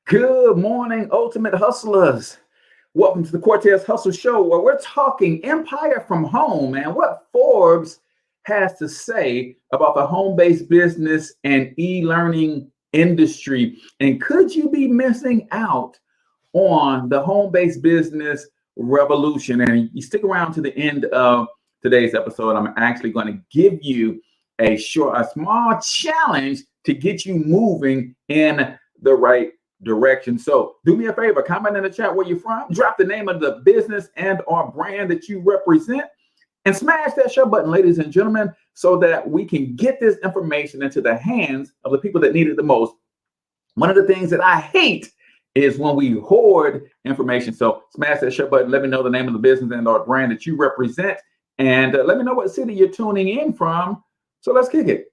Good morning, Ultimate Hustlers. Welcome to the Cortez Hustle Show, where we're talking empire from home and what Forbes has to say about the home-based business and e-learning industry. And could you be missing out on the home-based business revolution? And you stick around to the end of today's episode. I'm actually going to give you a small challenge to get you moving in the right direction. So do me a favor, comment in the chat where you're from, drop the name of the business and or brand that you represent, and smash that share button, ladies and gentlemen, so that we can get this information into the hands of the people that need it the most. One of the things that I hate is when we hoard information. So smash that share button, let me know the name of the business and or brand that you represent, and let me know what city you're tuning in from. So let's kick it.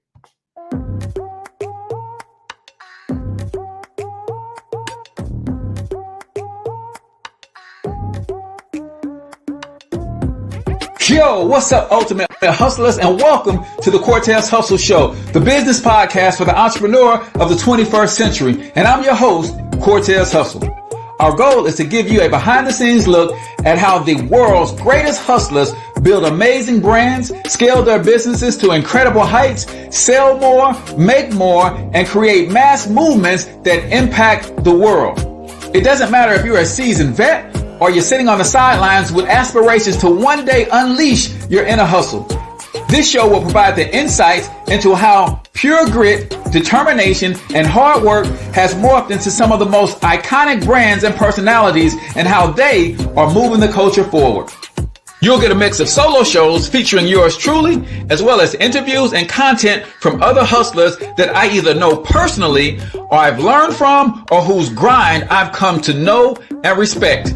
Yo, what's up, Ultimate Hustlers, and welcome to the Cortez Hustle Show, the business podcast for the entrepreneur of the 21st century. And I'm your host, Cortez Hustle. Our goal is to give you a behind-the-scenes look at how the world's greatest hustlers build amazing brands, scale their businesses to incredible heights, sell more, make more, and create mass movements that impact the world. It doesn't matter if you're a seasoned vet or you're sitting on the sidelines with aspirations to one day unleash your inner hustle. This show will provide the insights into how pure grit, determination, and hard work has morphed into some of the most iconic brands and personalities and how they are moving the culture forward. You'll get a mix of solo shows featuring yours truly, as well as interviews and content from other hustlers that I either know personally or I've learned from or whose grind I've come to know and respect.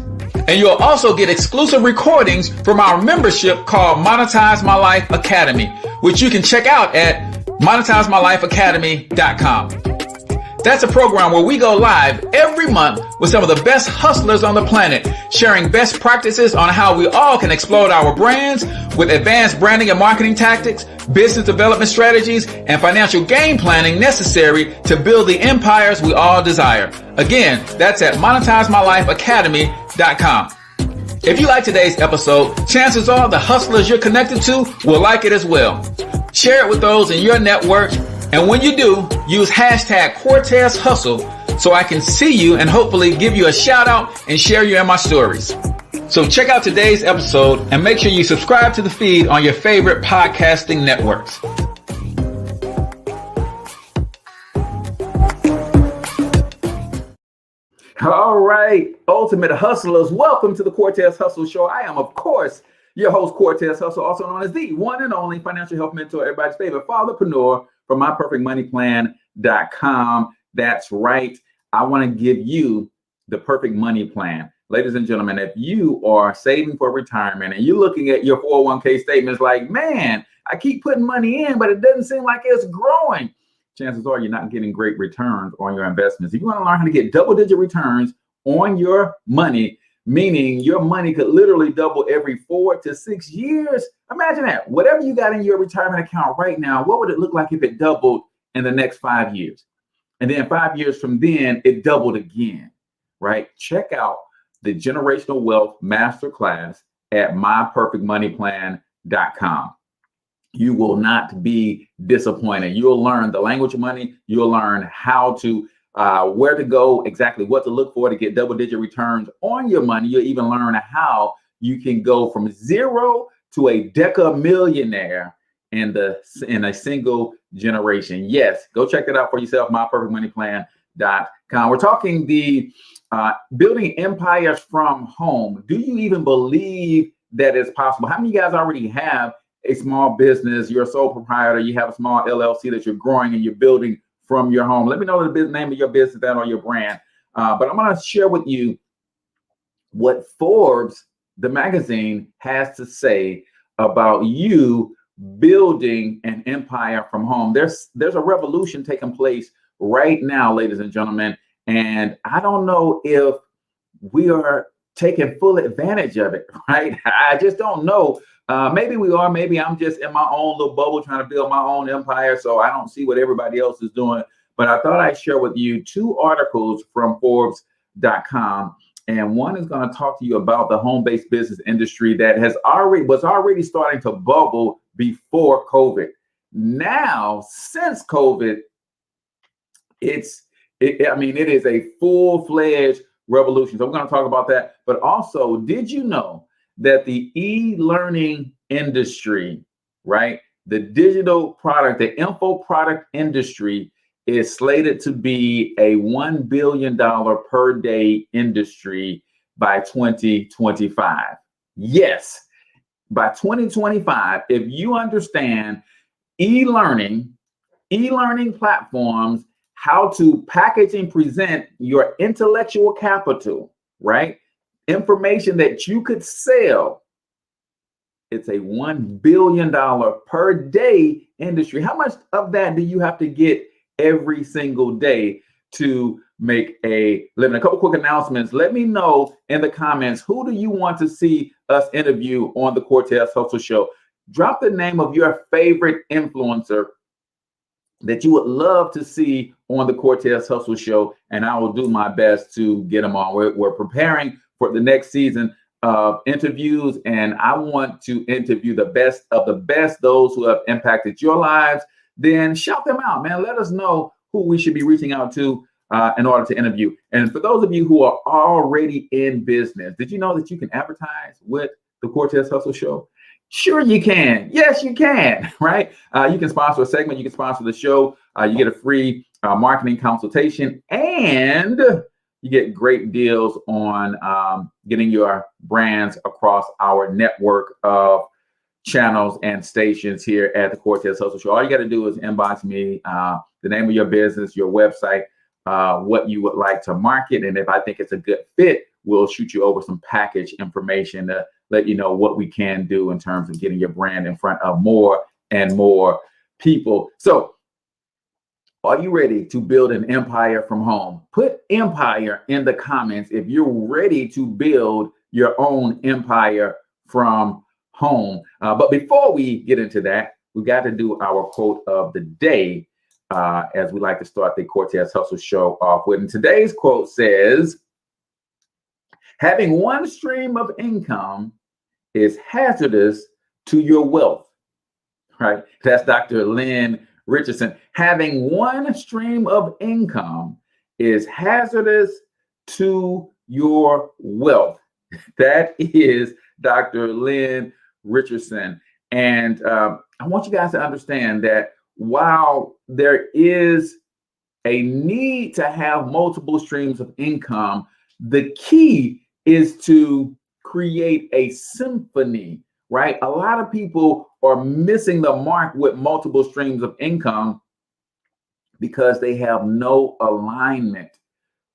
And you'll also get exclusive recordings from our membership called Monetize My Life Academy, which you can check out at monetizemylifeacademy.com. That's a program where we go live every month with some of the best hustlers on the planet, sharing best practices on how we all can explode our brands with advanced branding and marketing tactics, business development strategies, and financial game planning necessary to build the empires we all desire. Again, that's at monetizemylifeacademy.com. If you like today's episode, chances are the hustlers you're connected to will like it as well. Share it with those in your network. And when you do, use hashtag Cortez Hustle so I can see you and hopefully give you a shout out and share you in my stories. So check out today's episode and make sure you subscribe to the feed on your favorite podcasting networks. All right, Ultimate Hustlers, welcome to the Cortez Hustle Show. I am, of course, your host, Cortez Hustle, also known as the one and only financial health mentor, everybody's favorite fatherpreneur from myperfectmoneyplan.com. That's right. I want to give you the perfect money plan. Ladies and gentlemen, if you are saving for retirement and you're looking at your 401k statements like, man, I keep putting money in, but it doesn't seem like it's growing. Chances are you're not getting great returns on your investments. If you want to learn how to get double-digit returns on your money, meaning your money could literally double every 4 to 6 years. Imagine that. Whatever you got in your retirement account right now, what would it look like if it doubled in the next 5 years? And then 5 years from then, it doubled again, right? Check out the Generational Wealth Masterclass at myperfectmoneyplan.com. You will not be disappointed. You'll learn the language of money. You'll learn how to where to go, exactly what to look for to get double-digit returns on your money. You'll even learn how you can go from zero to a deca-millionaire in a single generation. Yes, go check that out for yourself, myperfectmoneyplan.com. We're talking the building empires from home. Do you even believe that it's possible? How many of you guys already have a small business? You're a sole proprietor. You have a small LLC that you're growing and you're building from your home. Let me know the name of your business and or your brand. But I'm going to share with you what Forbes, the magazine, has to say about you building an empire from home. There's a revolution taking place right now, ladies and gentlemen. And I don't know if we are taking full advantage of it, right? I just don't know. Maybe we are. Maybe I'm just in my own little bubble trying to build my own empire, so I don't see what everybody else is doing. but I thought I'd share with you two articles from Forbes.com. And one is going to talk to you about the home-based business industry that was already starting to bubble before COVID. Now, since COVID, it is a full-fledged revolution. So we're going to talk about that. But also, did you know that the e-learning industry, right? The digital product, the info product industry is slated to be a $1 billion per day industry by 2025. Yes, by 2025, if you understand e-learning platforms, how to package and present your intellectual capital, right? Information that you could sell. It's a $1 billion per day industry. How much of that do you have to get every single day to make a living? A couple quick announcements. Let me know in the comments, who do you want to see us interview on the Cortez Hustle Show? Drop the name of your favorite influencer that you would love to see on the Cortez Hustle Show, and I will do my best to get them on. We're preparing for the next season of interviews, and I want to interview the best of the best, those who have impacted your lives. Then shout them out, man. Let us know who we should be reaching out to in order to interview. And for those of you who are already in business, did you know that you can advertise with the Cortez Hustle Show? Sure you can. Yes, you can, right? You can sponsor a segment. You can sponsor the show. You get a free marketing consultation, and you get great deals on getting your brands across our network of channels and stations here at the Cortez Hustle Show. All you got to do is inbox me the name of your business, your website, what you would like to market. And if I think it's a good fit, we'll shoot you over some package information to let you know what we can do in terms of getting your brand in front of more and more people. So are you ready to build an empire from home? Put empire in the comments if you're ready to build your own empire from home. But before we get into that, we got to do our quote of the day, as we like to start the Cortez Hustle Show off with. And today's quote says, having one stream of income is hazardous to your wealth, right? That's Dr. Lynn Richardson. Having one stream of income is hazardous to your wealth. That is Dr. Lynn Richardson. And I want you guys to understand that while there is a need to have multiple streams of income, the key is to create a symphony, right? A lot of people are missing the mark with multiple streams of income because they have no alignment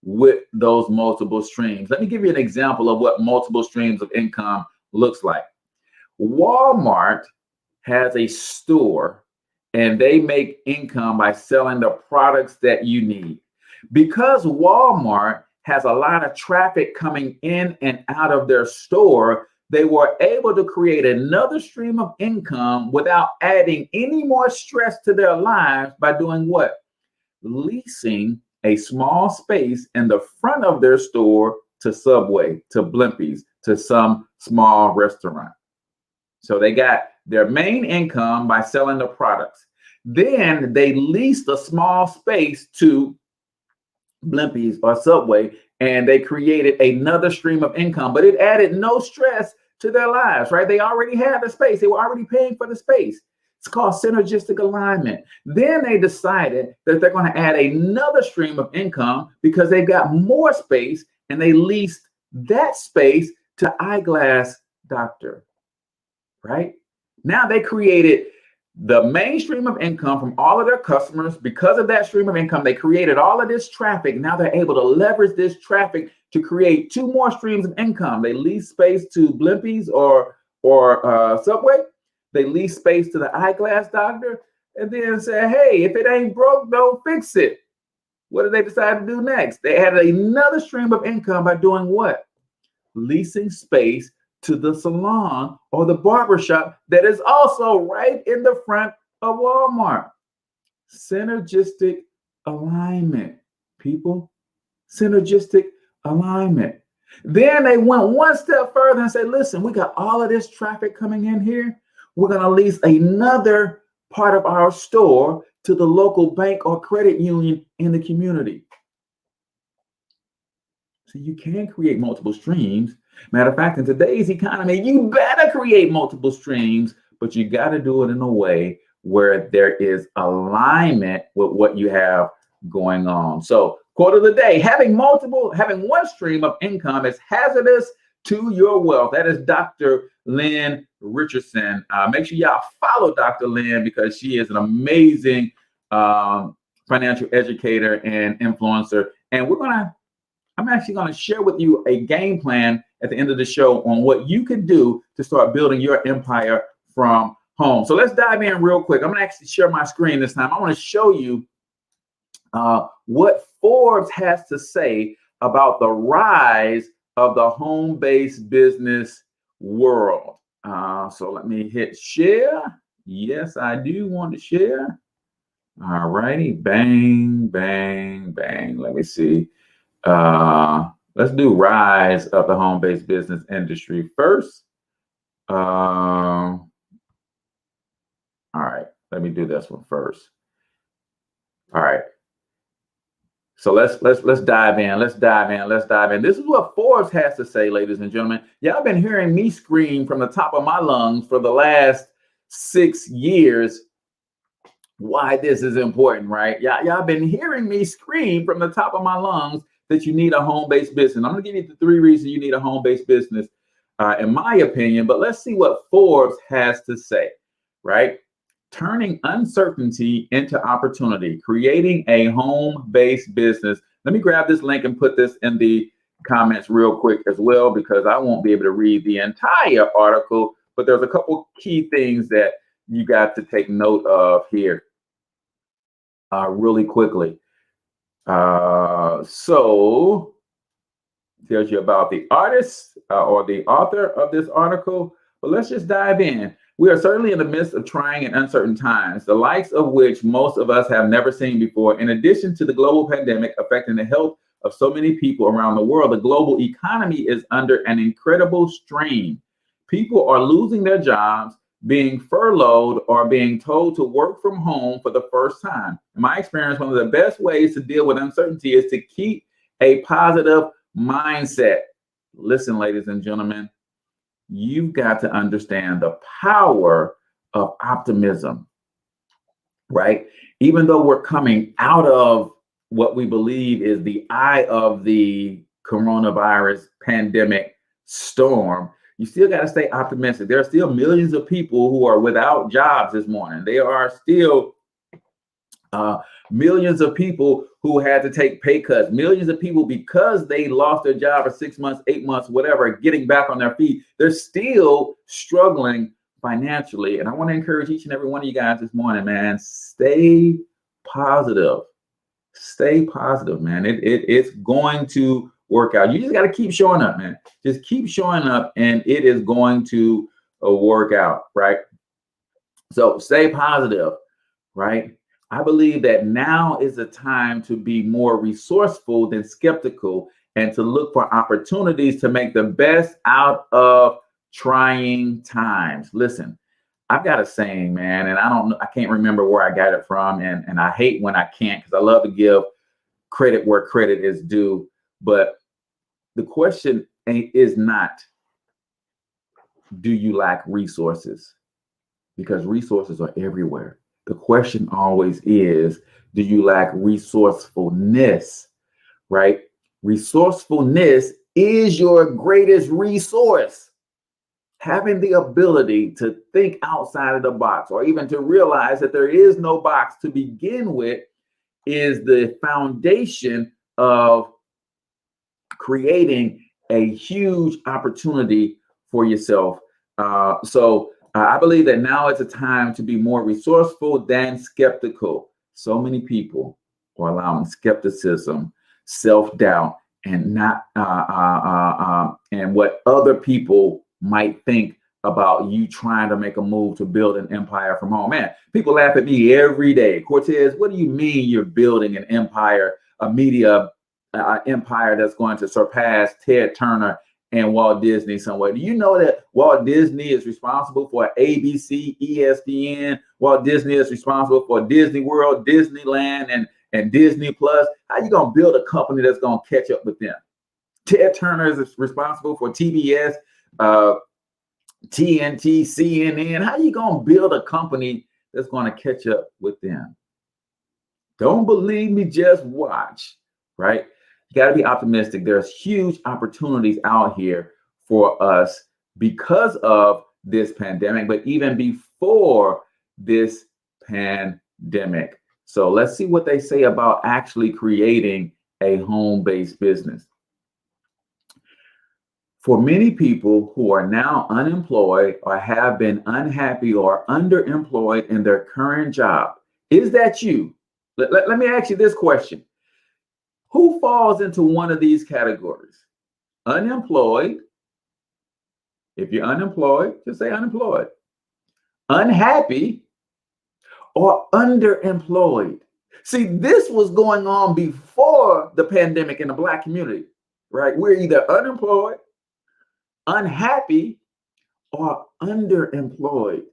with those multiple streams. Let me give you an example of what multiple streams of income looks like. Walmart has a store and they make income by selling the products that you need. Because Walmart has a lot of traffic coming in and out of their store, they were able to create another stream of income without adding any more stress to their lives by doing what? Leasing a small space in the front of their store to Subway, to Blimpies, to some small restaurant. So they got their main income by selling the products. Then they leased a small space to Blimpies or Subway, and they created another stream of income, but it added no stress to their lives, right? They already had the space. They were already paying for the space. It's called synergistic alignment. Then they decided that they're going to add another stream of income because they've got more space, and they leased that space to Eyeglass Doctor, right? Now they created the main stream of income from all of their customers. Because of that stream of income, they created all of this traffic. Now they're able to leverage this traffic to create two more streams of income. They lease space to Blimpies or Subway. They lease space to the Eyeglass Doctor, and then say, hey, if it ain't broke, don't fix it. What did they decide to do next? They added another stream of income by doing what? Leasing space to the salon or the barbershop that is also right in the front of Walmart. Synergistic alignment, people. Synergistic alignment. Then they went one step further and said, listen, we got all of this traffic coming in here. We're going to lease another part of our store to the local bank or credit union in the community. So you can create multiple streams. Matter of fact, in today's economy, you better create multiple streams, but you got to do it in a way where there is alignment with what you have going on. So quote of the day, having one stream of income is hazardous to your wealth. That is Dr. Lynn Richardson. Make sure y'all follow Dr. Lynn because she is an amazing financial educator and influencer. And I'm actually going to share with you a game plan at the end of the show on what you can do to start building your empire from home. So let's dive in real quick. I'm going to actually share my screen this time. I want to show you what Forbes has to say about the rise of the home-based business world. So let me hit share. Yes, I do want to share. All righty. Bang, bang, bang. Let me see. Let's do rise of the home-based business industry first. All right, let me do this one first. All right. So let's dive in. Let's dive in. This is what Forbes has to say, ladies and gentlemen. Y'all been hearing me scream from the top of my lungs for the last 6 years why this is important, right? Y'all been hearing me scream from the top of my lungs that you need a home-based business. I'm going to give you the 3 reasons you need a home-based business, in my opinion, but let's see what Forbes has to say, right? Turning uncertainty into opportunity, creating a home-based business. Let me grab this link and put this in the comments real quick as well, because I won't be able to read the entire article, but there's a couple key things that you got to take note of here really quickly. So tells you about the artist or the author of this article, but let's just dive in. We are certainly in the midst of trying and uncertain times, the likes of which most of us have never seen before. In addition to the global pandemic affecting the health of so many people around the world, the global economy is under an incredible strain. People are losing their jobs, being furloughed, or being told to work from home for the first time. In my experience, one of the best ways to deal with uncertainty is to keep a positive mindset. Listen, ladies and gentlemen, you've got to understand the power of optimism, right? Even though we're coming out of what we believe is the eye of the coronavirus pandemic storm, you still got to stay optimistic. There are still millions of people who are without jobs this morning. There are still millions of people who had to take pay cuts, millions of people because they lost their job for 6 months, 8 months, whatever, getting back on their feet. They're still struggling financially. And I want to encourage each and every one of you guys this morning, man, stay positive. Stay positive, man. It's going to work out. You just got to keep showing up, man. Just keep showing up and it is going to work out, right? So stay positive, right? I believe that now is the time to be more resourceful than skeptical and to look for opportunities to make the best out of trying times. Listen, I've got a saying, man, and I can't remember where I got it from. And I hate when I can't, because I love to give credit where credit is due. But the question is not, do you lack resources? Because resources are everywhere. The question always is, do you lack resourcefulness, right? Resourcefulness is your greatest resource. Having the ability to think outside of the box, or even to realize that there is no box to begin with, is the foundation of creating a huge opportunity for yourself. I believe that now is a time to be more resourceful than skeptical. So many people are allowing skepticism, self-doubt, and not and what other people might think about you trying to make a move to build an empire from home. Man, people laugh at me every day. Cortez, what do you mean you're building an empire, a media empire that's going to surpass Ted Turner and Walt Disney somewhere? Do you know that Walt Disney is responsible for ABC, ESPN? Walt Disney is responsible for Disney World, Disneyland, and Disney Plus. How you gonna build a company that's gonna catch up with them? Ted Turner is responsible for TBS, TNT, CNN. How you gonna build a company that's gonna catch up with them? Don't believe me, just watch, right? You got to be optimistic. There's huge opportunities out here for us because of this pandemic, but even before this pandemic. So let's see what they say about actually creating a home-based business. For many people who are now unemployed or have been unhappy or underemployed in their current job, is that you? Let me ask you this question. Who falls into one of these categories? Unemployed. If you're unemployed, just say unemployed. Unhappy or underemployed. See, this was going on before the pandemic in the Black community, right? We're either unemployed, unhappy, or underemployed.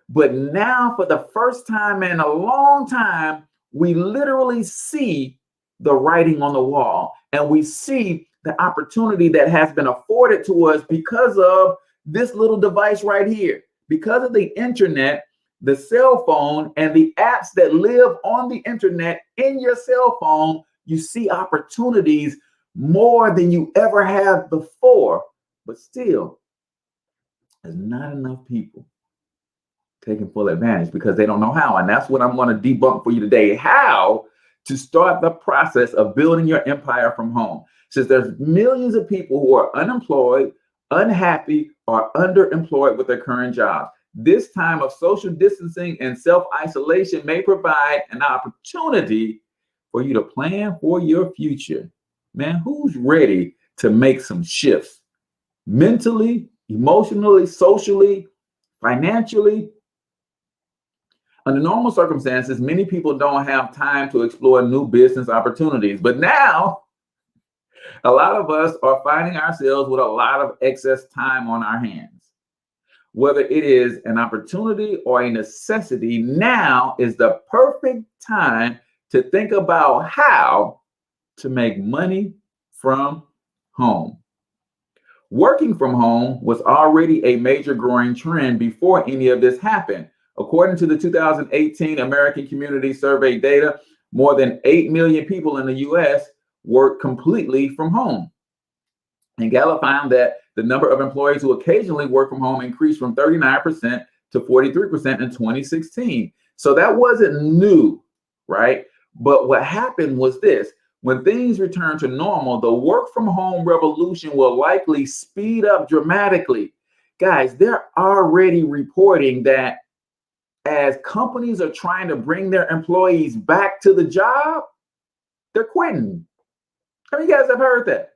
But now, for the first time in a long time, we literally see the writing on the wall, and we see the opportunity that has been afforded to us because of this little device right here, because of the internet, the cell phone, and the apps that live on the internet in your cell phone. You see opportunities more than you ever have before, but still, there's not enough people taking full advantage because they don't know how. And that's what I'm going to debunk for you today, how to start the process of building your empire from home. Since there's millions of people who are unemployed, unhappy, or underemployed with their current jobs. This time of social distancing and self-isolation may provide an opportunity for you to plan for your future. Man, who's ready to make some shifts mentally, emotionally, socially, financially? Under normal circumstances, many people don't have time to explore new business opportunities. But now, a lot of us are finding ourselves with a lot of excess time on our hands. Whether it is an opportunity or a necessity, now is the perfect time to think about how to make money from home. Working from home was already a major growing trend before any of this happened. According to the 2018 American Community Survey data, more than 8 million people in the U.S. work completely from home. And Gallup found that the number of employees who occasionally work from home increased from 39% to 43% in 2016. So that wasn't new, right? But what happened was this. When things return to normal, the work from home revolution will likely speed up dramatically. Guys, they're already reporting that as companies are trying to bring their employees back to the job, they're quitting. How many of you guys have heard that?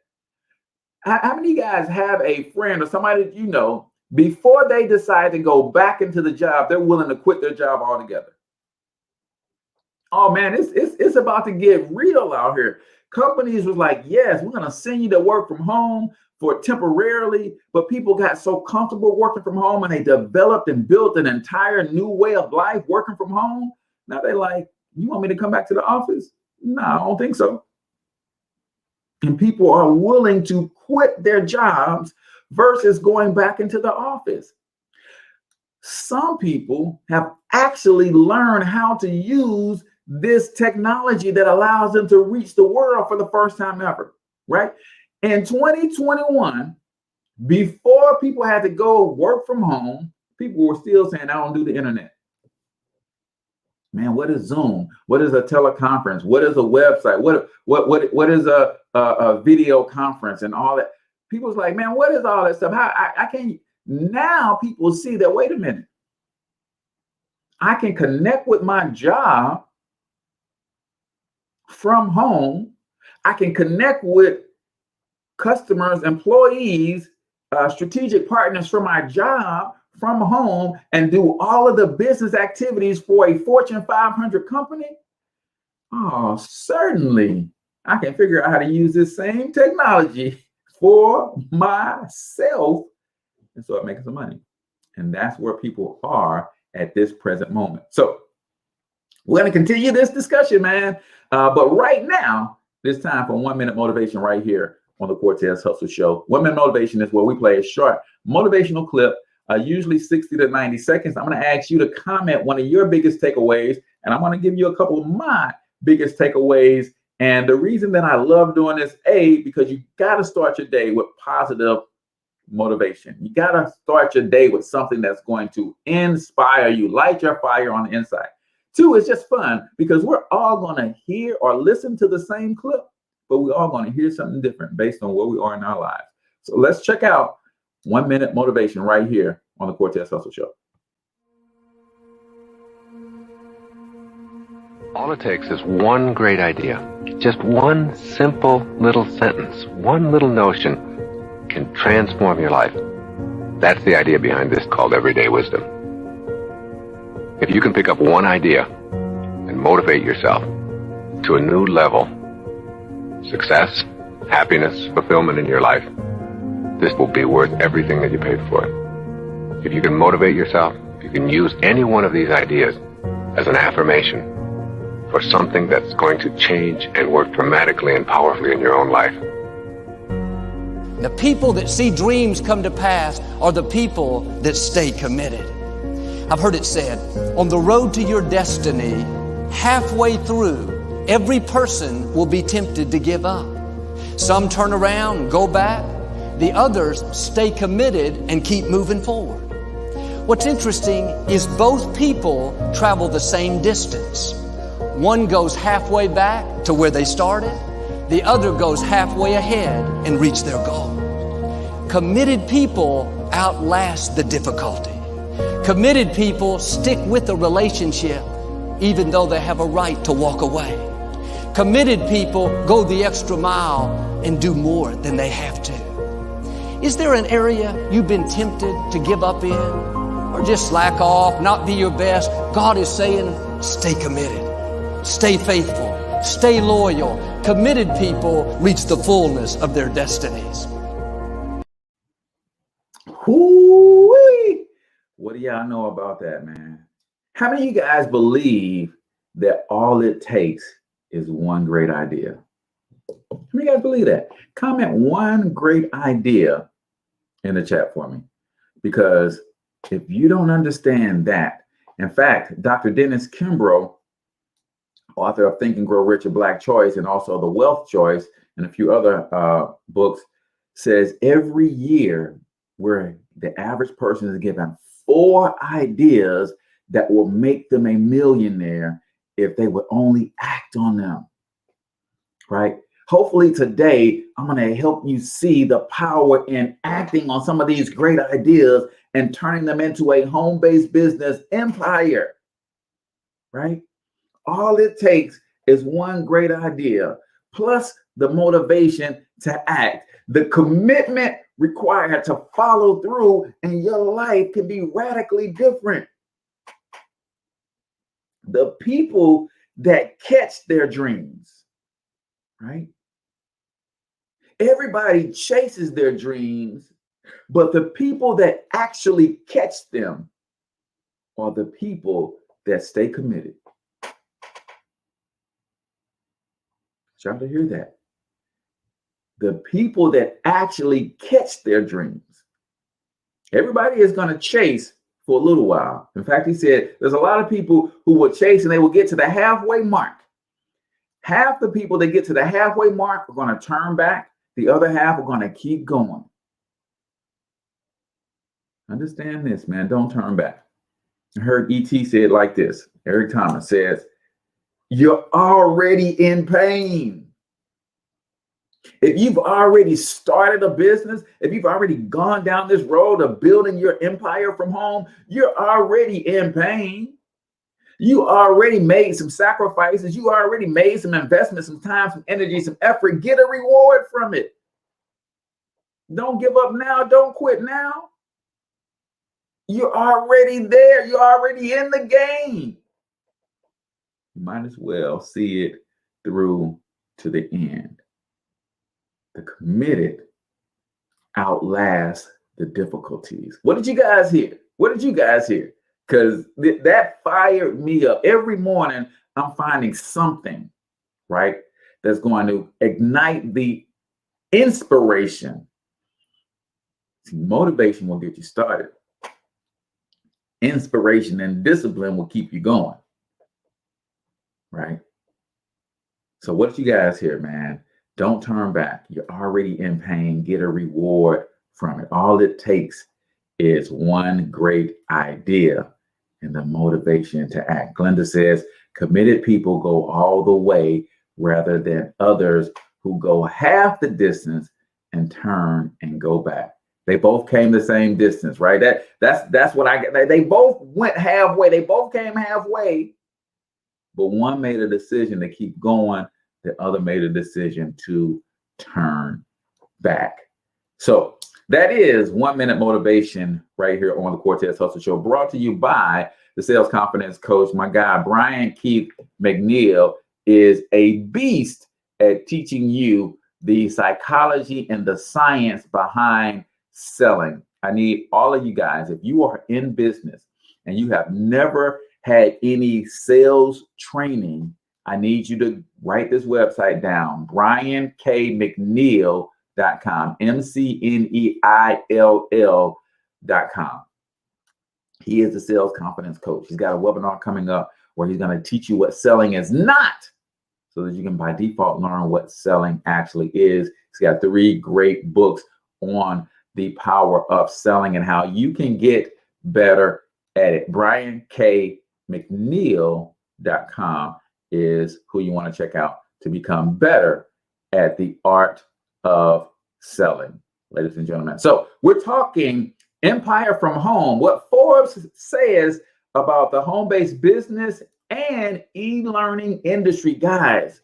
How many of you guys have a friend or somebody that you know, before they decide to go back into the job, they're willing to quit their job altogether? Oh man, it's about to get real out here. Companies was like, yes, we're going to send you to work from home for temporarily, but people got so comfortable working from home and they developed and built an entire new way of life working from home. Now they're like, you want me to come back to the office? No, I don't think so. And people are willing to quit their jobs versus going back into the office. Some people have actually learned how to use this technology that allows them to reach the world for the first time ever, right? In 2021, before people had to go work from home, people were still saying, I don't do the internet. Man, what is Zoom? What is a teleconference? What is a website? What is a video conference and all that? People's like, man, what is all that stuff? I can't. Now people see that, wait a minute. I can connect with my job from home. I can connect with customers, employees strategic partners for my job from home and do all of the business activities for a Fortune 500 company? Oh, certainly. I can figure out how to use this same technology for myself and start making some money. And that's where people are at this present moment. So we're going to continue this discussion, man. But right now, it's time for 1 minute motivation right here on the Cortez Hustle Show. 1 minute motivation is where we play a short motivational clip, usually 60 to 90 seconds. I'm going to ask you to comment one of your biggest takeaways, and I'm going to give you a couple of my biggest takeaways. And the reason that I love doing this, because you got to start your day with positive motivation. You got to start your day with something that's going to inspire you, light your fire on the inside. 2, it's just fun because we're all going to hear or listen to the same clip, but we're all going to hear something different based on where we are in our lives. So let's check out 1 minute motivation right here on the Cortez Hustle Show. All it takes is one great idea. Just one simple little sentence, one little notion can transform your life. That's the idea behind this called Everyday Wisdom. If you can pick up one idea and motivate yourself to a new level, success, happiness, fulfillment in your life, this will be worth everything that you paid for it. If you can motivate yourself, you can use any one of these ideas as an affirmation for something that's going to change and work dramatically and powerfully in your own life. The people that see dreams come to pass are the people that stay committed. I've heard it said, on the road to your destiny, halfway through, every person will be tempted to give up. Some turn around and go back. The others stay committed and keep moving forward. What's interesting is both people travel the same distance. One goes halfway back to where they started. The other goes halfway ahead and reach their goal. Committed people outlast the difficulty. Committed people stick with a relationship even though they have a right to walk away. Committed people go the extra mile and do more than they have to. Is there an area you've been tempted to give up in? Or just slack off, not be your best? God is saying, stay committed, stay faithful, stay loyal. Committed people reach the fullness of their destinies. Hoo-wee. What do y'all know about that, man? How many of you guys believe that all it takes is one great idea? How many of you guys believe that? Comment one great idea in the chat for me. Because if you don't understand that, in fact, Dr. Dennis Kimbro, author of Think and Grow Rich, A Black Choice, and also The Wealth Choice, and a few other books, says every year where the average person is given 4 ideas that will make them a millionaire if they would only act on them, right? Hopefully today, I'm going to help you see the power in acting on some of these great ideas and turning them into a home-based business empire, right? All it takes is one great idea, plus the motivation to act, the commitment required to follow through, and your life can be radically different. The people that catch their dreams, right? Everybody chases their dreams, but the people that actually catch them are the people that stay committed. Try to hear that. The people that actually catch their dreams. Everybody is going to chase for a little while. In fact, he said there's a lot of people who will chase and they will get to the halfway mark. Half the people that get to the halfway mark are going to turn back. The other half are going to keep going. Understand this, man. Don't turn back. I heard E.T. say it like this. Eric Thomas says, you're already in pain. If you've already started a business, if you've already gone down this road of building your empire from home, you're already in pain. You already made some sacrifices. You already made some investments, some time, some energy, some effort. Get a reward from it. Don't give up now. Don't quit now. You're already there. You're already in the game. You might as well see it through to the end. The committed outlast the difficulties. What did you guys hear? What did you guys hear? Because that fired me up. Every morning, I'm finding something, right, that's going to ignite the inspiration. See, motivation will get you started. Inspiration and discipline will keep you going, right? So what did you guys hear, man? Don't turn back. You're already in pain. Get a reward from it. All it takes is one great idea and the motivation to act. Glenda says, committed people go all the way rather than others who go half the distance and turn and go back. They both came the same distance, right? That's what I get. They both went halfway. They both came halfway, but one made a decision to keep going. The other made a decision to turn back. So that is 1 minute motivation right here on the Cortez Hustle Show, brought to you by the sales confidence coach. My guy, Brian Keith McNeil, is a beast at teaching you the psychology and the science behind selling. I need all of you guys, if you are in business and you have never had any sales training, I need you to write this website down, briankmcneil.com, MCNEILL.com. He is the sales confidence coach. He's got a webinar coming up where he's going to teach you what selling is not, so that you can by default learn what selling actually is. He's got 3 great books on the power of selling and how you can get better at it. briankmcneil.com is who you want to check out to become better at the art of selling, ladies and gentlemen. So we're talking empire from home, what Forbes says about the home-based business and e-learning industry. Guys,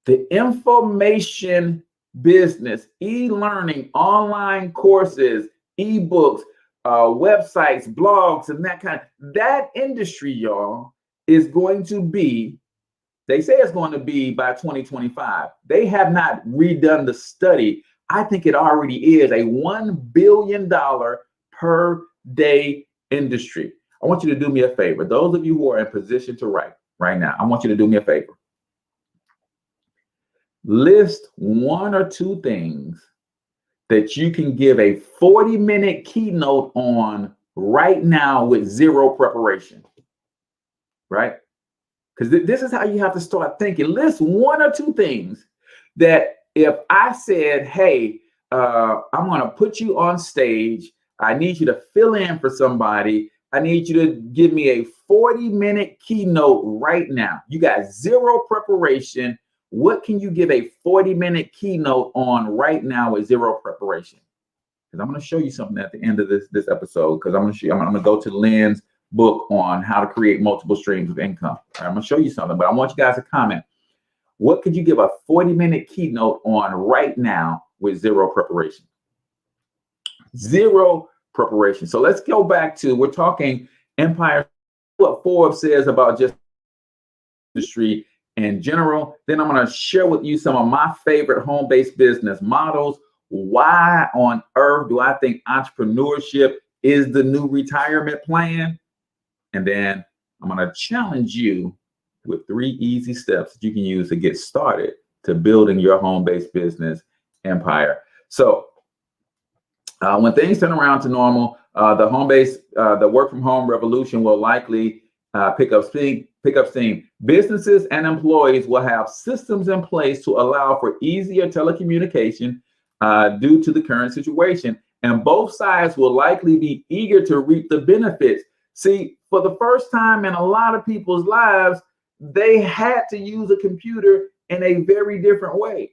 the information business, e-learning, online courses, ebooks, websites, blogs, and that industry, y'all, is going to be, they say it's going to be by 2025. They have not redone the study. I think it already is a $1 billion per day industry. I want you to do me a favor. Those of you who are in position to write right now, I want you to do me a favor. List 1 or 2 things that you can give a 40-minute keynote on right now with zero preparation, right? Because this is how you have to start thinking. List 1 or 2 things that if I said, hey, I'm going to put you on stage, I need you to fill in for somebody, I need you to give me a 40-minute keynote right now. You got zero preparation. What can you give a 40-minute keynote on right now with zero preparation? Because I'm going to show you something at the end of this episode, because I'm going to go to Lynn's book on how to create multiple streams of income. I'm going to show you something, but I want you guys to comment. What could you give a 40-minute keynote on right now with zero preparation? Zero preparation. So let's go back to, we're talking empire, what Forbes says about just industry in general. Then I'm going to share with you some of my favorite home-based business models. Why on earth do I think entrepreneurship is the new retirement plan? And then I'm going to challenge you with 3 easy steps that you can use to get started to building your home-based business empire. So when things turn around to normal, the home-based, the work-from-home revolution will likely pick up steam. Businesses and employees will have systems in place to allow for easier telecommunication due to the current situation, and both sides will likely be eager to reap the benefits. See, for the first time in a lot of people's lives, they had to use a computer in a very different way.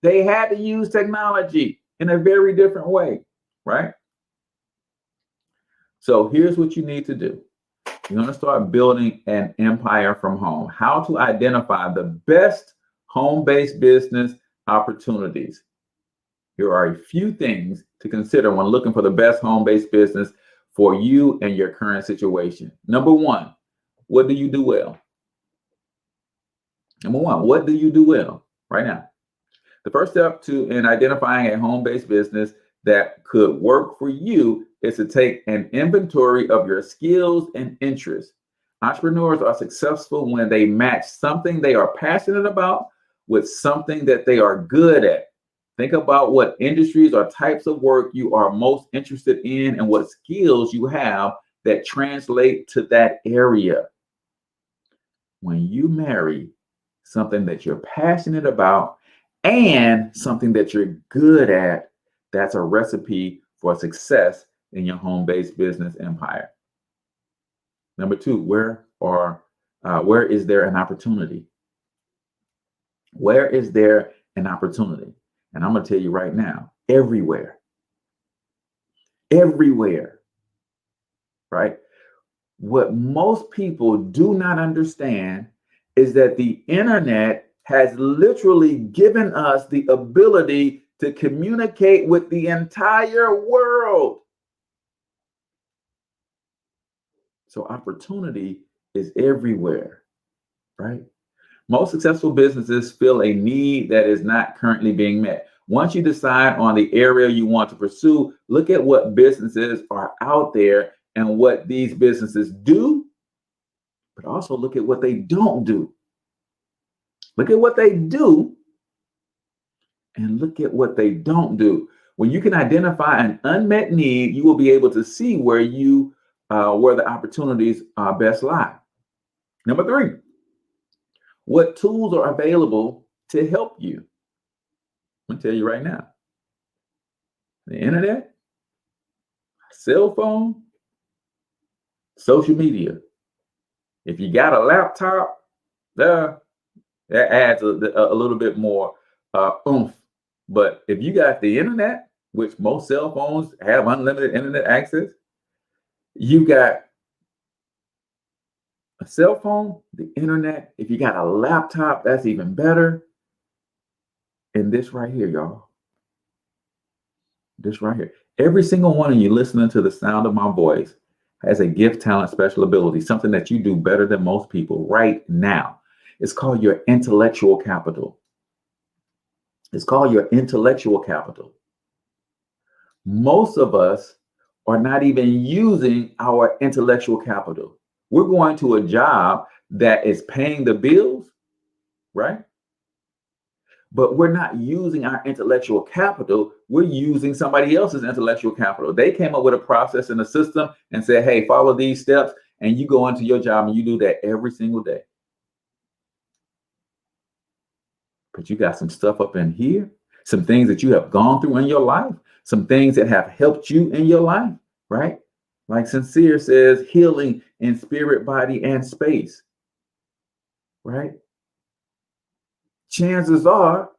They had to use technology in a very different way, right? So here's what you need to do. You're going to start building an empire from home. How to identify the best home-based business opportunities. here are a few things to consider when looking for the best home-based business for you and your current situation. Number one, what do you do well? Number one, what do you do well right now? The first step in identifying a home-based business that could work for you is to take an inventory of your skills and interests. Entrepreneurs are successful when they match something they are passionate about with something that they are good at. Think about what industries or types of work you are most interested in and what skills you have that translate to that area. When you marry something that you're passionate about and something that you're good at, that's a recipe for success in your home-based business empire. Number two, where is there an opportunity? Where is there an opportunity? And I'm going to tell you right now, everywhere. Everywhere, right? What most people do not understand is that the internet has literally given us the ability to communicate with the entire world. So opportunity is everywhere, right? Most successful businesses feel a need that is not currently being met. Once you decide on the area you want to pursue, look at what businesses are out there and what these businesses do, but also look at what they don't do. Look at what they do and look at what they don't do. When you can identify an unmet need, you will be able to see where the opportunities best lie. Number three, what tools are available to help you? I'm gonna tell you right now. The internet, cell phone, social media. If you got a laptop, that adds a little bit more oomph. But if you got the internet, which most cell phones have unlimited internet access, you got a cell phone, the internet. If you got a laptop, that's even better. And this right here, y'all. This right here. Every single one of you listening to the sound of my voice has a gift, talent, special ability, something that you do better than most people right now. It's called your intellectual capital. It's called your intellectual capital. Most of us are not even using our intellectual capital. We're going to a job that is paying the bills, right? But we're not using our intellectual capital. We're using somebody else's intellectual capital. They came up with a process and a system and said, hey, follow these steps, and you go into your job and you do that every single day. But you got some stuff up in here, some things that you have gone through in your life, some things that have helped you in your life, right? Like Sincere says, healing in spirit, body, and space, right? Chances are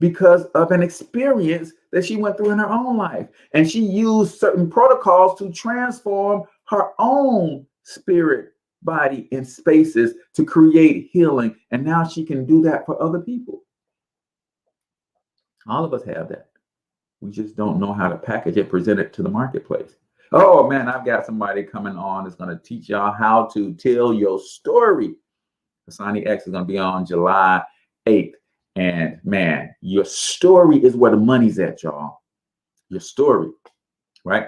because of an experience that she went through in her own life. And she used certain protocols to transform her own spirit, body, and spaces to create healing. And now she can do that for other people. All of us have that. We just don't know how to package it, present it to the marketplace. Oh man, I've got somebody coming on that's going to teach y'all how to tell your story. Asani X is going to be on July 8th. And man, your story is where the money's at, y'all. Your story, right?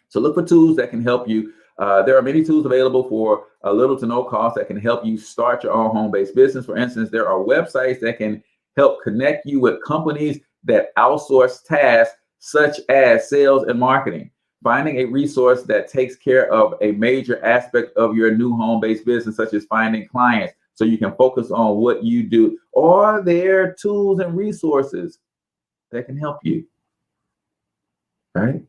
So look for tools that can help you. There are many tools available for a little to no cost that can help you start your own home-based business. For instance, there are websites that can help connect you with companies that outsource tasks such as sales and marketing. Finding a resource that takes care of a major aspect of your new home-based business, such as finding clients, so you can focus on what you do. Are there tools and resources that can help you, right?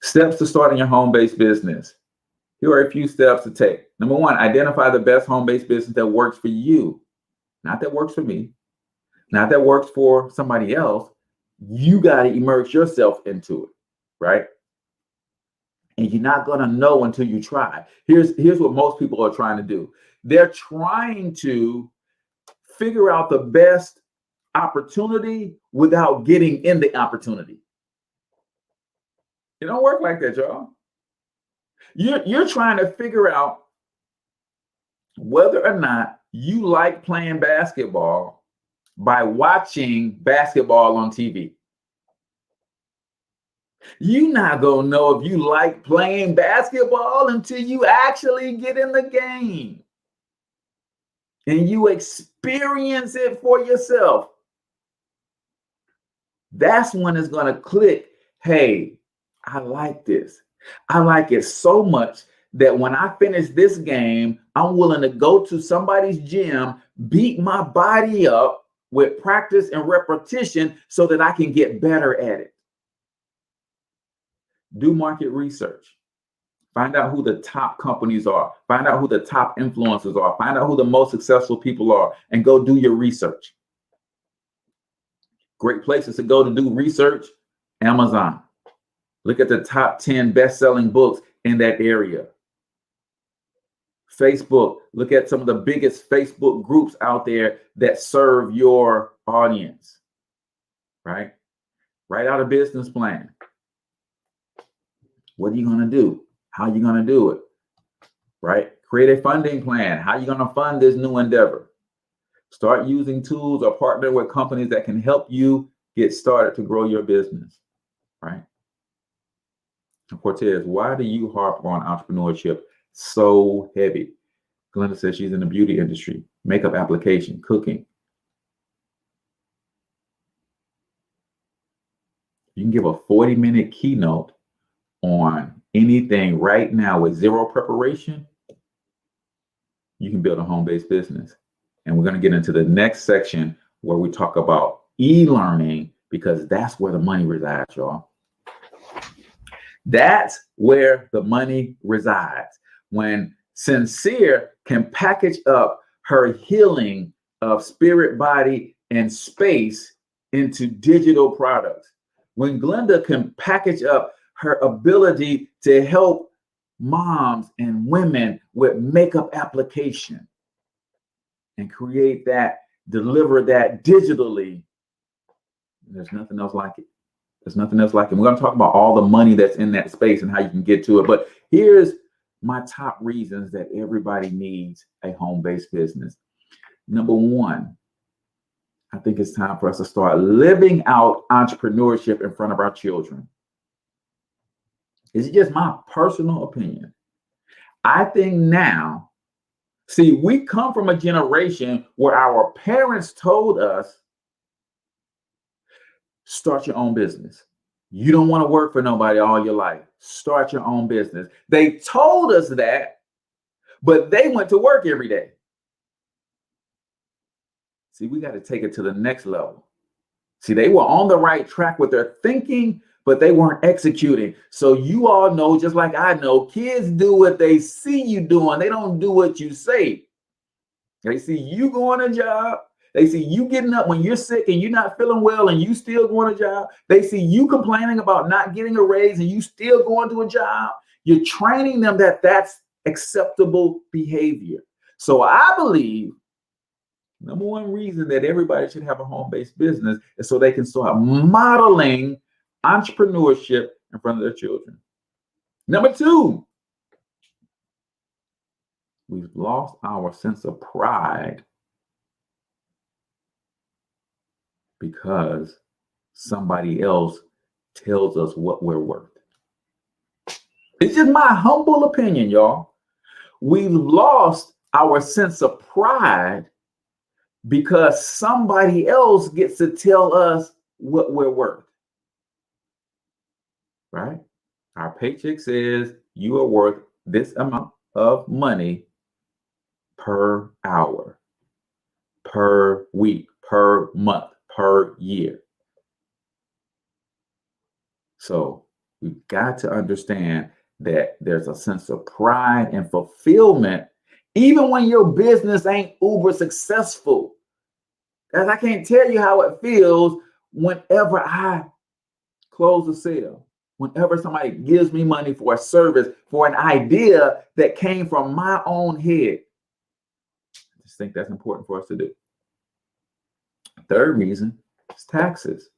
Steps to starting your home-based business. Here are a few steps to take. Number one, identify the best home-based business that works for you. Not that works for me, not that works for somebody else. You got to immerse yourself into it, right? And you're not going to know until you try. Here's what most people are trying to do. They're trying to figure out the best opportunity without getting in the opportunity. It don't work like that, y'all. You're trying to figure out whether or not you like playing basketball by watching basketball on TV. You're not going to know if you like playing basketball until you actually get in the game and you experience it for yourself. That's when it's going to click. Hey, I like this. I like it so much that when I finish this game, I'm willing to go to somebody's gym, beat my body up with practice and repetition so that I can get better at it. Do market research. Find out who the top companies are. Find out who the top influencers are. Find out who the most successful people are and go do your research. Great places to go to do research: Amazon. Look at the top 10 best-selling books in that area. Facebook. Look at some of the biggest Facebook groups out there that serve your audience, right? Write out a business plan. What are you going to do? How are you going to do it, right? Create a funding plan. How are you going to fund this new endeavor? Start using tools or partner with companies that can help you get started to grow your business, right? Cortez, why do you harp on entrepreneurship so heavy? Glenda says she's in the beauty industry, makeup application, cooking. You can give a 40-minute keynote on anything right now with zero preparation. You can build a home-based business. And we're going to get into the next section where we talk about e-learning, because that's where the money resides, y'all. That's where the money resides. When Sincere can package up her healing of spirit, body, and space into digital products. When Glenda can package up her ability to help moms and women with makeup application and create that, deliver that digitally, there's nothing else like it. There's nothing else like it. We're going to talk about all the money that's in that space and how you can get to it. But here's my top reasons that everybody needs a home-based business. Number one, I think it's time for us to start living out entrepreneurship in front of our children. It's just my personal opinion. I think now, see, we come from a generation where our parents told us, start your own business. You don't want to work for nobody all your life. Start your own business. They told us that, but they went to work every day. See, we got to take it to the next level. See, they were on the right track with their thinking, but they weren't executing. So you all know, just like I know, kids do what they see you doing. They don't do what you say. They see you going to a job. They see you getting up when you're sick and you're not feeling well and you still going to a job. They see you complaining about not getting a raise and you still going to a job. You're training them that that's acceptable behavior. So I believe number one reason that everybody should have a home-based business is so they can start modeling entrepreneurship in front of their children. Number two, we've lost our sense of pride because somebody else tells us what we're worth. It's just my humble opinion, y'all. We've lost our sense of pride because somebody else gets to tell us what we're worth. Right? Our paycheck says you are worth this amount of money per hour, per week, per month, per year. So we've got to understand that there's a sense of pride and fulfillment, even when your business ain't uber successful. Because I can't tell you how it feels whenever I close a sale, whenever somebody gives me money for a service, for an idea that came from my own head. I just think that's important for us to do. Third reason is taxes.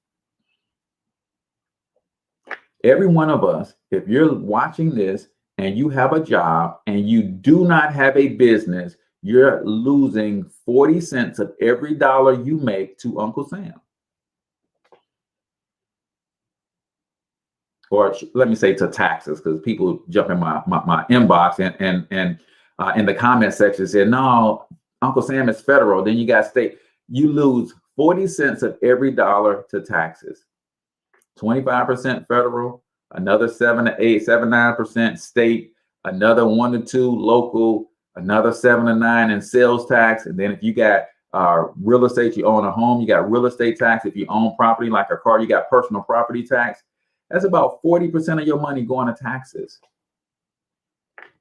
Every one of us, if you're watching this and you have a job and you do not have a business, you're losing 40 cents of every dollar you make to Uncle Sam. Or let me say to taxes, because people jump in my inbox and in the comment section say, no, Uncle Sam is federal. Then you got state. You lose 40 cents of every dollar to taxes. 25% federal, another 7 to 8, 7, 9% state, another 1 to 2 local, another 7 to 9 in sales tax. And then if you got real estate, you own a home, you got real estate tax. If you own property like a car, you got personal property tax. That's about 40% of your money going to taxes.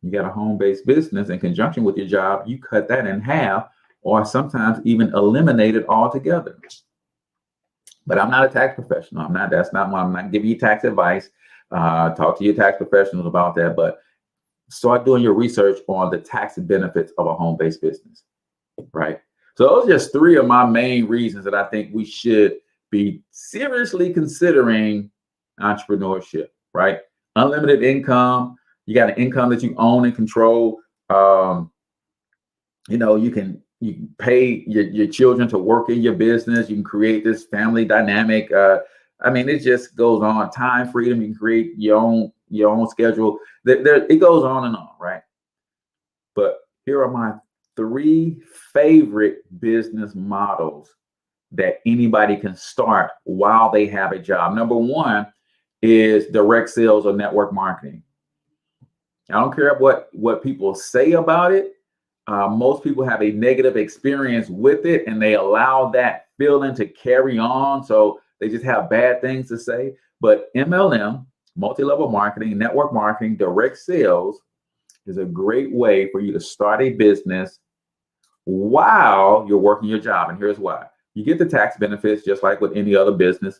You got a home-based business in conjunction with your job, you cut that in half or sometimes even eliminate it altogether. But I'm not a tax professional. I'm not giving you tax advice. Talk to your tax professionals about that, but start doing your research on the tax benefits of a home-based business, right? So those are just 3 of my main reasons that I think we should be seriously considering entrepreneurship, right? Unlimited income. You got an income that you own and control. You can pay your children to work in your business. You can create this family dynamic. It just goes on. Time freedom. You can create your own schedule. It goes on and on, right? But here are my 3 favorite business models that anybody can start while they have a job. Number 1 is direct sales or network marketing. I don't care what people say about it. Most people have a negative experience with it and they allow that feeling to carry on. So they just have bad things to say. But MLM, multi-level marketing, network marketing, direct sales is a great way for you to start a business while you're working your job. And here's why. You get the tax benefits just like with any other business,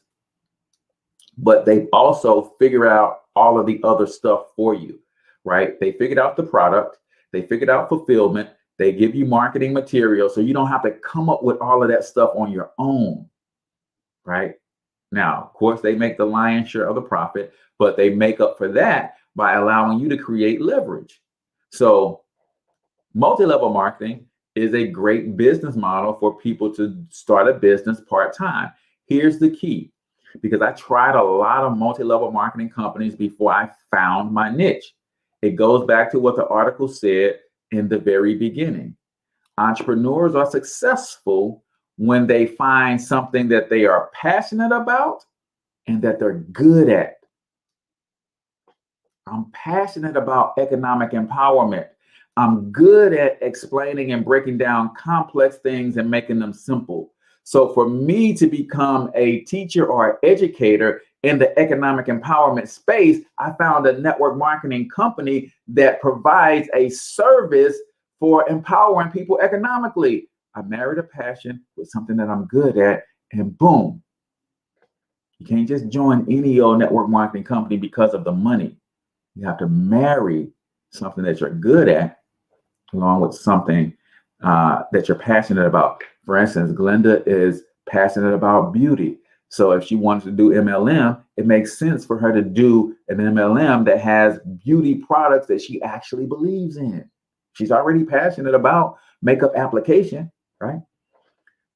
but they also figure out all of the other stuff for you, right? They figured out the product. They figured out fulfillment. They give you marketing material so you don't have to come up with all of that stuff on your own, right? Now, of course, they make the lion's share of the profit, but they make up for that by allowing you to create leverage. So multi-level marketing is a great business model for people to start a business part-time. Here's the key, because I tried a lot of multi-level marketing companies before I found my niche. It goes back to what the article said in the very beginning. Entrepreneurs are successful when they find something that they are passionate about and that they're good at. I'm passionate about economic empowerment. I'm good at explaining and breaking down complex things and making them simple. So for me to become a teacher or educator in the economic empowerment space, I found a network marketing company that provides a service for empowering people economically. I married a passion with something that I'm good at, and boom. You can't just join any old network marketing company because of the money. You have to marry something that you're good at along with something that you're passionate about. For instance, Glenda is passionate about beauty. So if she wants to do MLM, it makes sense for her to do an MLM that has beauty products that she actually believes in. She's already passionate about makeup application, right?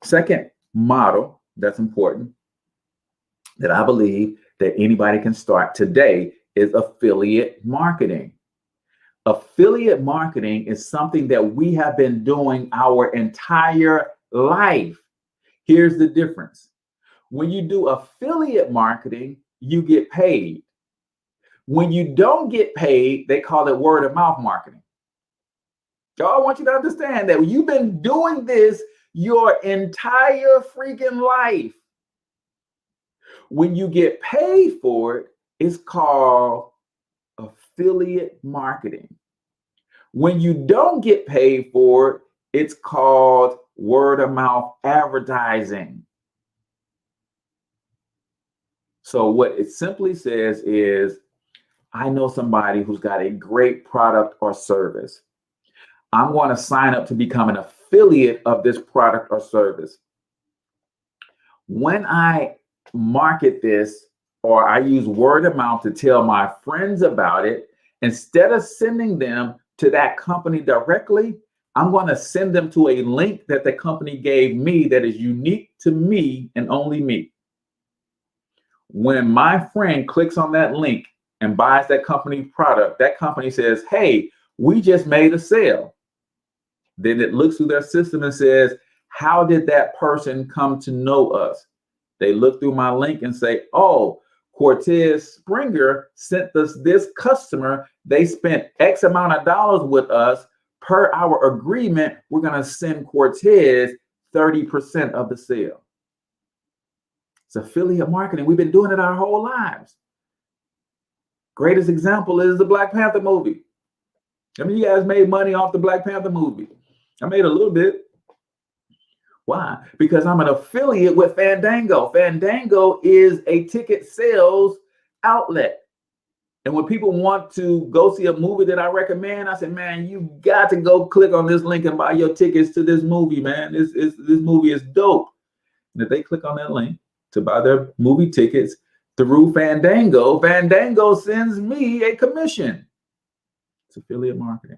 Second model that's important that I believe that anybody can start today is affiliate marketing. Affiliate marketing is something that we have been doing our entire life. Here's the difference. When you do affiliate marketing, you get paid. When you don't get paid, they call it word of mouth marketing. So I want you to understand that you've been doing this your entire freaking life. When you get paid for it, it's called affiliate marketing. When you don't get paid for it, it's called word of mouth advertising. So what it simply says is, I know somebody who's got a great product or service. I'm going to sign up to become an affiliate of this product or service. when I market this, or I use word of mouth to tell my friends about it, instead of sending them to that company directly, I'm going to send them to a link that the company gave me that is unique to me and only me. When my friend clicks on that link and buys that company product, that company says, hey, we just made a sale. Then it looks through their system and says, how did that person come to know us? They look through my link and say, oh, Cortez Springer sent us this customer. They spent X amount of dollars with us. Per our agreement, we're going to send Cortez 30% of the sale. It's affiliate marketing. We've been doing it our whole lives. Greatest example is the Black Panther movie. I mean, you guys made money off the Black Panther movie. I made a little bit. Why? Because I'm an affiliate with Fandango. Fandango is a ticket sales outlet. And when people want to go see a movie that I recommend, I say, man, you got to go click on this link and buy your tickets to this movie, man. This movie is dope. And if they click on that link to buy their movie tickets through Fandango, Fandango sends me a commission. It's affiliate marketing.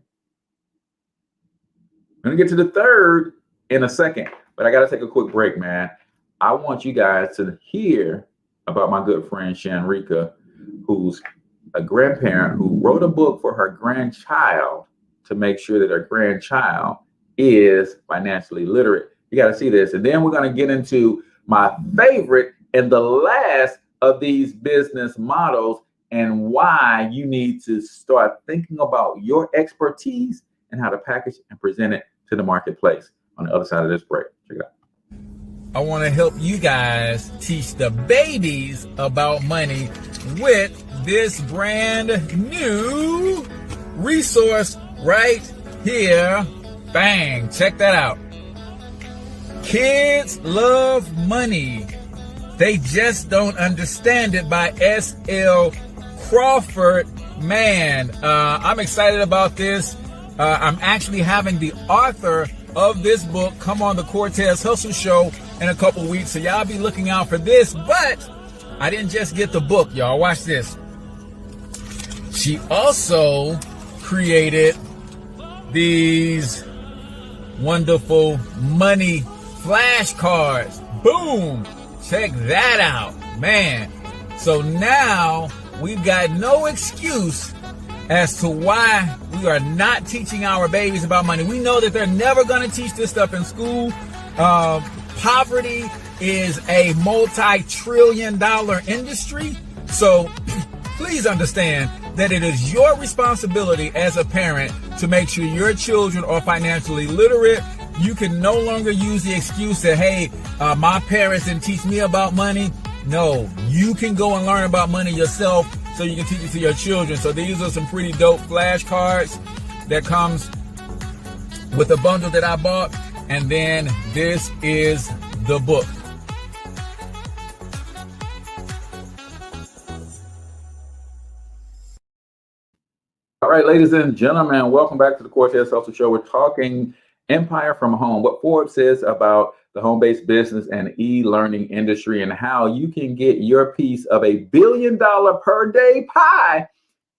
I'm going to get to the third in a second, but I got to take a quick break, man. I want you guys to hear about my good friend, Shanrika, who's a grandparent who wrote a book for her grandchild to make sure that her grandchild is financially literate. You got to see this. And then we're going to get into my favorite and the last of these business models and why you need to start thinking about your expertise and how to package and present it to the marketplace on the other side of this break. Check it out. I want to help you guys teach the babies about money with this brand new resource right here. Bang, check that out. Kids Love Money. They Just Don't Understand It by S.L. Crawford. Man, I'm excited about this. I'm actually having the author of this book come on the Cortez Hustle Show in a couple weeks, so y'all be looking out for this. But I didn't just get the book, y'all. Watch this. She also created these wonderful money flashcards. Boom! Check that out, man. So now we've got no excuse as to why we are not teaching our babies about money. We know that they're never going to teach this stuff in school. Poverty is a multi-trillion-dollar industry. So please understand that it is your responsibility as a parent to make sure your children are financially literate. You can no longer use the excuse that, hey, my parents didn't teach me about money. No, you can go and learn about money yourself so you can teach it to your children. So these are some pretty dope flashcards that comes with the bundle that I bought. And then this is the book. All right, ladies and gentlemen, welcome back to the Cortez Hustle Show. We're talking Empire from Home, what Forbes says about the home-based business and e-learning industry and how you can get your piece of $1 billion per day pie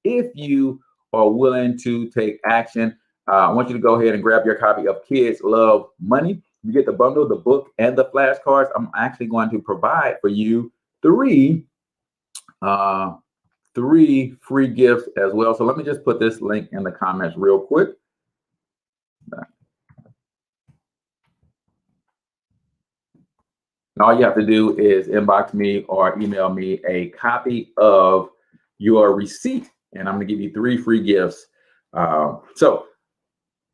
if you are willing to take action. I want you to go ahead and grab your copy of Kids Love Money. You get the bundle, the book, and the flashcards. I'm actually going to provide for you three free gifts as well. So let me just put this link in the comments real quick. And all you have to do is inbox me or email me a copy of your receipt, and I'm going to give you 3 free gifts. So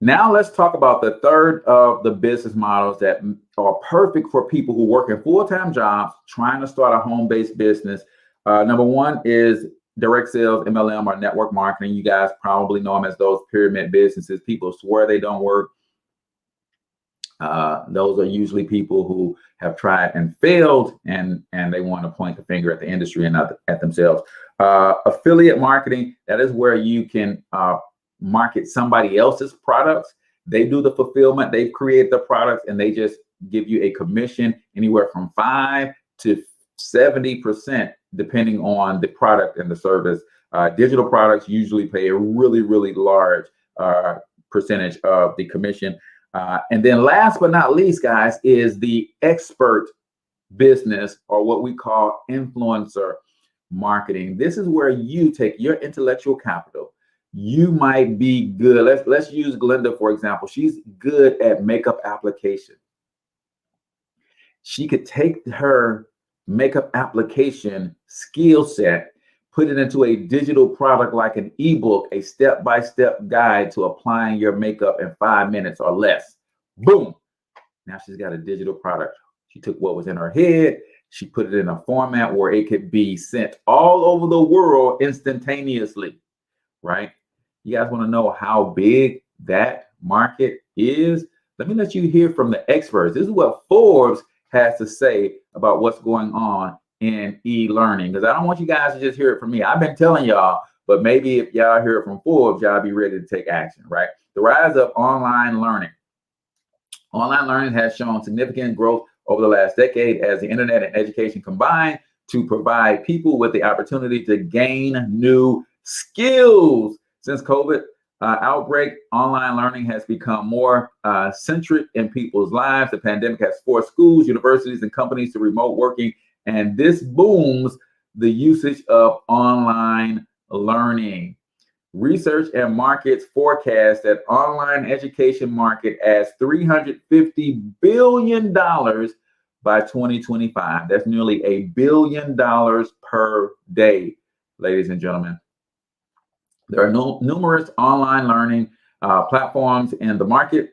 now let's talk about the third of the business models that are perfect for people who work in full-time jobs trying to start a home-based business. Number one is direct sales, MLM, or network marketing. You guys probably know them as those pyramid businesses. People swear they don't work. Those are usually people who have tried and failed, and they want to point the finger at the industry and not at themselves. Affiliate marketing, that is where you can market somebody else's products. They do the fulfillment, they've created the products, and they just give you a commission anywhere from 5 to 70%, depending on the product and the service. Digital products usually pay a really, really large percentage of the commission. And then last but not least, guys, is the expert business, or what we call influencer marketing. This is where you take your intellectual capital. You might be good. Let's use Glenda, for example. She's good at makeup application. She could take her makeup application skill set, put it into a digital product like an ebook, a step-by-step guide to applying your makeup in 5 minutes or less. Boom. Now she's got a digital product. She took what was in her head, she put it in a format where it could be sent all over the world instantaneously, right? You guys want to know how big that market is? Let me let you hear from the experts. This is what Forbes has to say about what's going on in e-learning, because I don't want you guys to just hear it from me. I've been telling y'all, but maybe if y'all hear it from Forbes, y'all be ready to take action, right? The rise of online learning. Online learning has shown significant growth over the last decade as the internet and education combine to provide people with the opportunity to gain new skills. Since COVID outbreak, online learning has become more centric in people's lives. The pandemic has forced schools, universities, and companies to remote working, and this booms the usage of online learning. Research and markets forecast that online education market as $350 billion by 2025. That's nearly $1 billion per day, ladies and gentlemen. There are numerous online learning platforms in the market.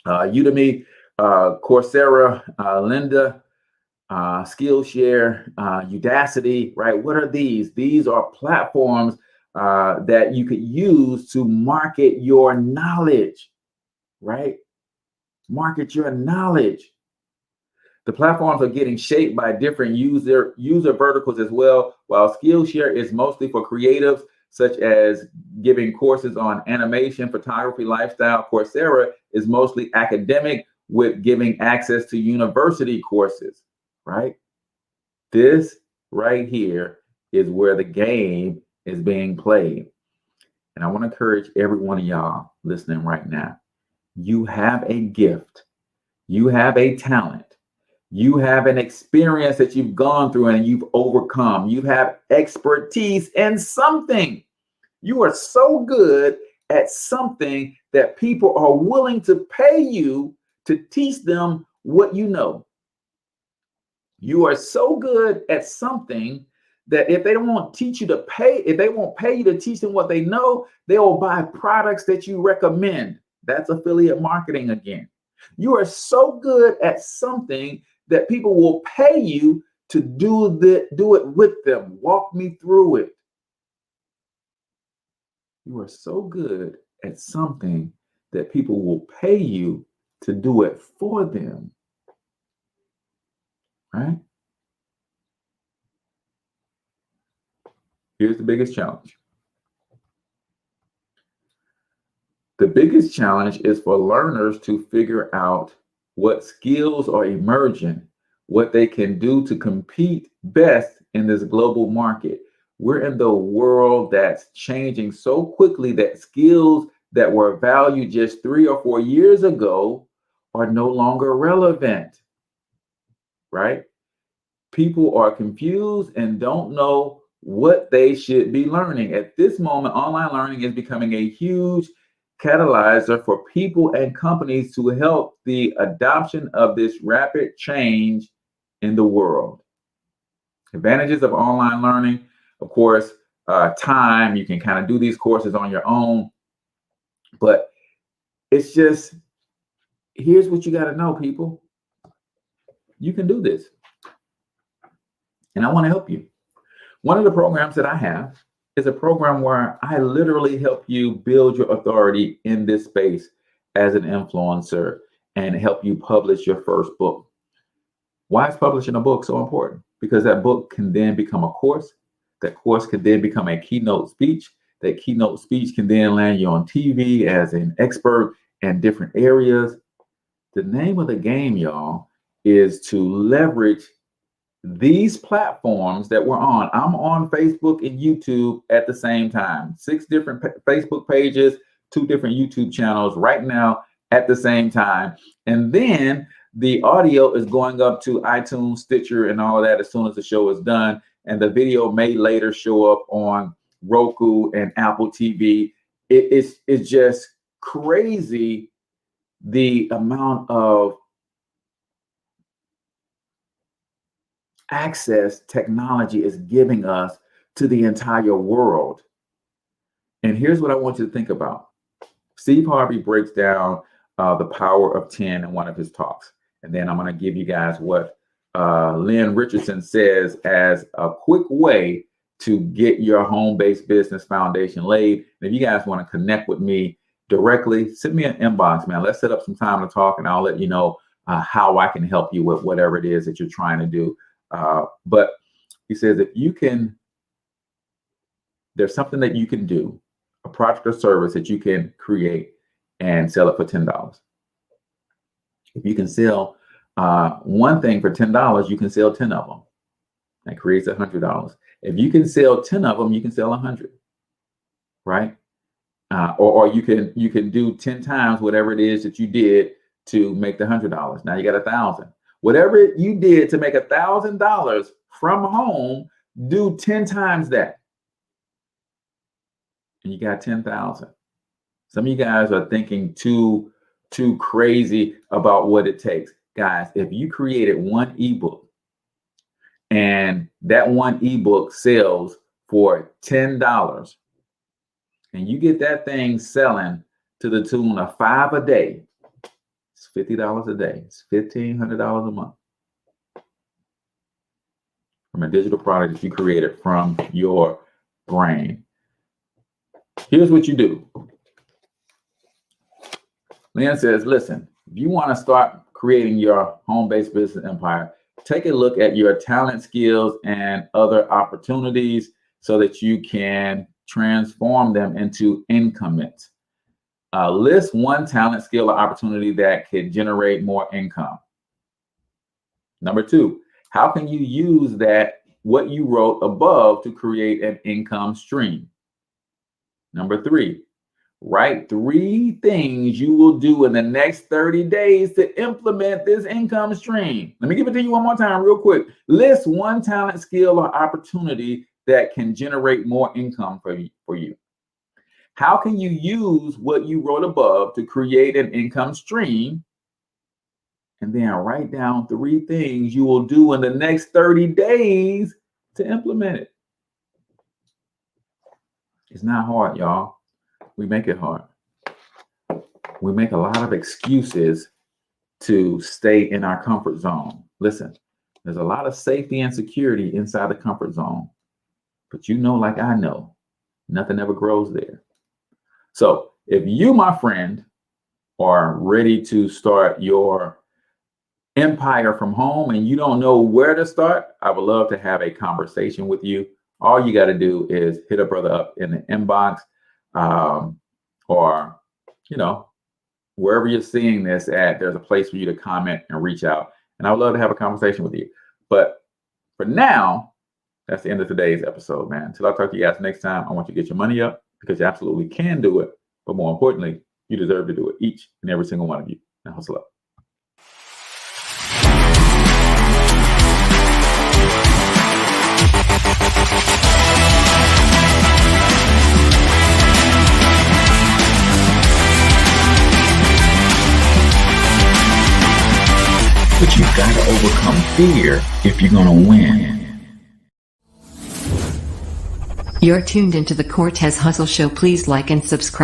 Udemy, Coursera, Lynda, Skillshare, Udacity, right? What are these? These are platforms that you could use to market your knowledge, right? Market your knowledge. The platforms are getting shaped by different user verticals as well. While Skillshare is mostly for creatives, such as giving courses on animation, photography, lifestyle, Coursera is mostly academic, with giving access to university courses, right? This right here is where the game is being played. And I want to encourage every one of y'all listening right now. You have a gift. You have a talent. You have an experience that you've gone through and you've overcome. You have expertise in something. You are so good at something that people are willing to pay you to teach them what you know. You are so good at something that if they don't want to teach you to pay, if they won't pay you to teach them what they know, they will buy products that you recommend. That's affiliate marketing again. You are so good at something that people will pay you to do it with them. Walk me through it. You are so good at something that people will pay you to do it for them. Right? Here's the biggest challenge. The biggest challenge is for learners to figure out what skills are emerging, what they can do to compete best in this global market. We're in the world that's changing so quickly that skills that were valued just 3 or 4 years ago are no longer relevant, right? People are confused and don't know what they should be learning. At this moment, online learning is becoming a huge catalyzer for people and companies to help the adoption of this rapid change in the world. Advantages of online learning, of course, time. You can kind of do these courses on your own, but it's just, here's what you got to know, people. You can do this. And I want to help you. One of the programs that I have is a program where I literally help you build your authority in this space as an influencer and help you publish your first book. Why is publishing a book so important? Because that book can then become a course. That course can then become a keynote speech. That keynote speech can then land you on TV as an expert in different areas. The name of the game, y'all, is to leverage these platforms that we're on. I'm on Facebook and YouTube at the same time. 6 different Facebook pages, 2 different YouTube channels right now at the same time. And then the audio is going up to iTunes, Stitcher, and all of that as soon as the show is done. And the video may later show up on Roku and Apple TV. It's just crazy the amount of access technology is giving us to the entire world. And here's what I want you to think about. Steve Harvey breaks down the power of 10 in one of his talks. And then I'm going to give you guys what Lynn Richardson says as a quick way to get your home-based business foundation laid. And if you guys want to connect with me directly, send me an inbox, man. Let's set up some time to talk, and I'll let you know how I can help you with whatever it is that you're trying to do. But he says, if you can, there's something that you can do, a product or service that you can create and sell it for $10. If you can sell one thing for $10, you can sell 10 of them. That creates $100. If you can sell 10 of them, you can sell 100, right? Or you can do 10 times whatever it is that you did to make the $100. Now you got 1,000. Whatever you did to make $1,000 from home, do 10 times that, and you got 10,000. Some of you guys are thinking too crazy about what it takes. Guys, if you created one ebook and that one ebook sells for $10 and you get that thing selling to the tune of 5 a day, it's $50 a day. It's $1,500 a month from a digital product that you created from your brain. Here's what you do. Lynn says, listen, if you want to start creating your home-based business empire, take a look at your talent, skills, and other opportunities so that you can transform them into increments. List one talent, skill, or opportunity that could generate more income. Number 2, how can you use what you wrote above to create an income stream? Number 3, write 3 things you will do in the next 30 days to implement this income stream. Let me give it to you one more time real quick. List one talent, skill, or opportunity that can generate more income for you. How can you use what you wrote above to create an income stream? And then write down 3 things you will do in the next 30 days to implement it. It's not hard, y'all. We make it hard. We make a lot of excuses to stay in our comfort zone. Listen, there's a lot of safety and security inside the comfort zone. But you know, like I know, nothing ever grows there. So if you, my friend, are ready to start your empire from home and you don't know where to start, I would love to have a conversation with you. All you got to do is hit a brother up in the inbox, or, wherever you're seeing this at, there's a place for you to comment and reach out. And I would love to have a conversation with you. But for now, that's the end of today's episode, man. Until I talk to you guys next time, I want you to get your money up because you absolutely can do it. But more importantly, you deserve to do it, each and every single one of you. Now hustle up. But you've got to overcome fear if you're going to win. You're tuned into the Cortez Hustle Show. Please like and subscribe.